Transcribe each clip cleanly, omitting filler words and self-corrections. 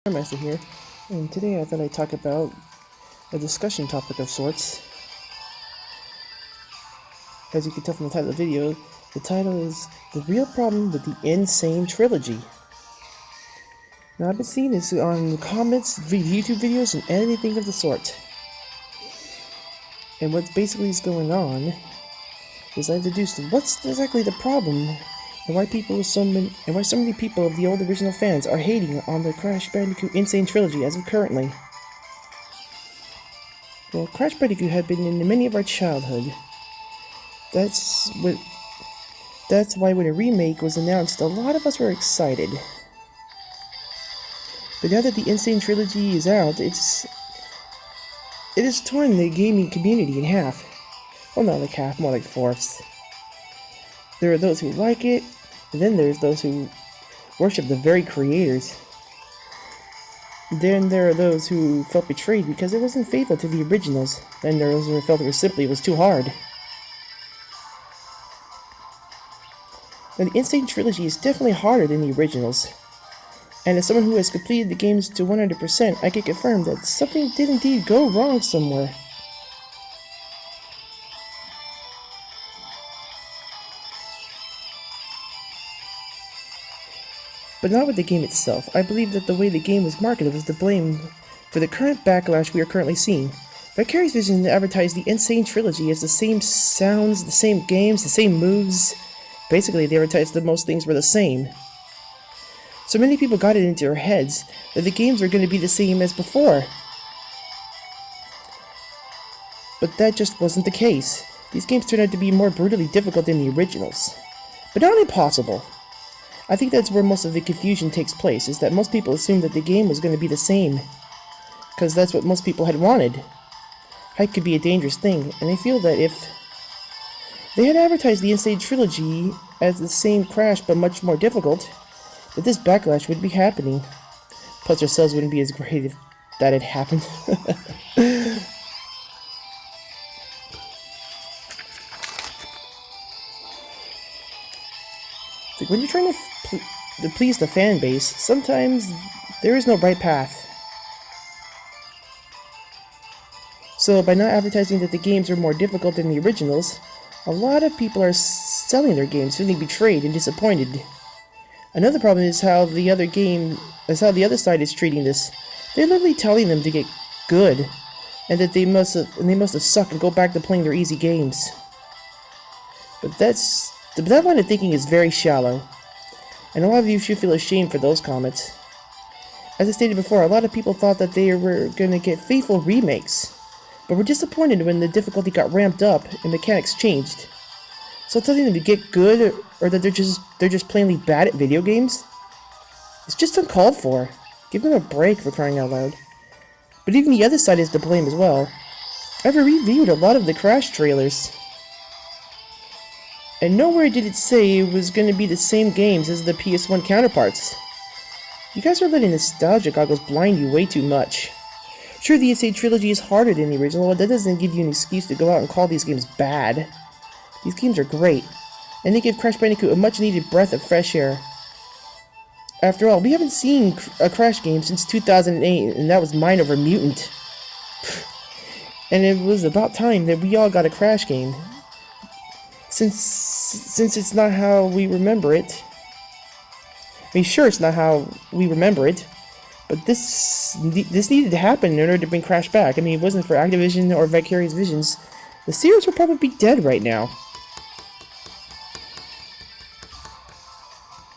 Master here, and today I thought I'd talk about a discussion topic of sorts. As you can tell from the title of the video, the title is The Real Problem with the Insane Trilogy. Now I've been seeing this on comments, YouTube videos, and anything of the sort. And what basically is going on is I've deduced what's exactly the problem and why so many people of the old original fans are hating on the Crash Bandicoot Insane Trilogy as of currently. Well, Crash Bandicoot had been in many of our childhood. That's why when a remake was announced, a lot of us were excited. But now that the Insane Trilogy is out, it has torn the gaming community in half. Well, not like half, more like fourths. There are those who like it, and then there's those who worship the very creators. Then there are those who felt betrayed because it wasn't faithful to the originals. Then there are those who felt it was too hard. Now, the Insane Trilogy is definitely harder than the originals. And as someone who has completed the games to 100%, I can confirm that something did indeed go wrong somewhere. But not with the game itself. I believe that the way the game was marketed was to blame for the current backlash we are currently seeing. Vicarious Vision advertised the Insane Trilogy as the same sounds, the same games, the same moves. Basically, they advertised that most things were the same. So many people got it into their heads that the games were going to be the same as before. But that just wasn't the case. These games turned out to be more brutally difficult than the originals. But not impossible. I think that's where most of the confusion takes place, is that most people assumed that the game was going to be the same. Because that's what most people had wanted. Hype could be a dangerous thing, and I feel that if they had advertised the Insane Trilogy as the same Crash but much more difficult, that this backlash would be happening. Plus, our sales wouldn't be as great if that had happened. It's like when you're trying to please the fan base, sometimes there is no right path. So, by not advertising that the games are more difficult than the originals, a lot of people are selling their games feeling betrayed and disappointed. Another problem is how the other side is treating this. They're literally telling them to get good, and that they must have sucked and go back to playing their easy games. But that line of thinking is very shallow, and a lot of you should feel ashamed for those comments. As I stated before, a lot of people thought that they were going to get faithful remakes, but were disappointed when the difficulty got ramped up and mechanics changed. So telling them to get good, or that they're just plainly bad at video games, it's just uncalled for. Give them a break, for crying out loud. But even the other side is to blame as well. I've reviewed a lot of the Crash trailers, and nowhere did it say it was going to be the same games as the PS1 counterparts. You guys are letting nostalgia goggles blind you way too much. Sure, the Insane Trilogy is harder than the original, but that doesn't give you an excuse to go out and call these games bad. These games are great, and they give Crash Bandicoot a much-needed breath of fresh air. After all, we haven't seen a Crash game since 2008, and that was Mind Over Mutant. And it was about time that we all got a Crash game. Since it's not how we remember it. I mean, sure, it's not how we remember it, but this needed to happen in order to bring Crash back. I mean, if it wasn't for Activision or Vicarious Visions, the series would probably be dead right now.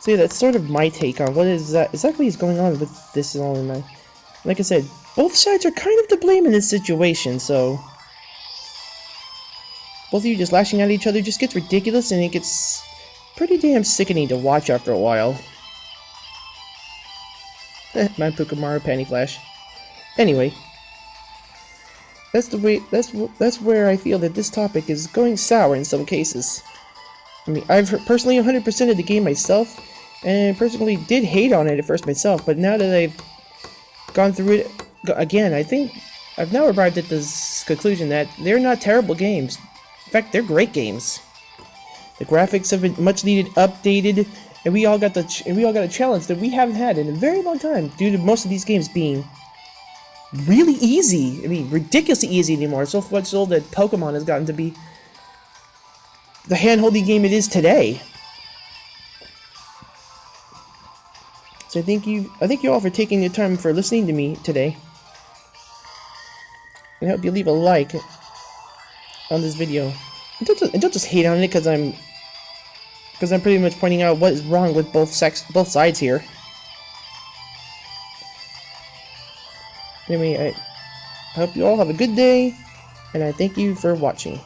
So yeah, that's sort of my take on what exactly is going on with this all in that. Like I said, both sides are kind of to blame in this situation, so both of you just lashing at each other just gets ridiculous, and it gets pretty damn sickening to watch after a while. My Pukamaru Panty Flash. Anyway, that's where I feel that this topic is going sour in some cases. I mean, I've personally 100% of the game myself, and personally did hate on it at first myself, but now that I've gone through it again, I think I've now arrived at this conclusion that they're not terrible games. In fact, they're great games. The graphics have been much needed updated, and we all got a challenge that we haven't had in a very long time, due to most of these games being really easy. I mean, ridiculously easy anymore. So much so that Pokemon has gotten to be the hand-holding game it is today. So thank you all for taking the time for listening to me today. And I hope you leave a like on this video. And don't just hate on it because I'm pretty much pointing out what is wrong with both sides here. Anyway, I hope you all have a good day, and I thank you for watching.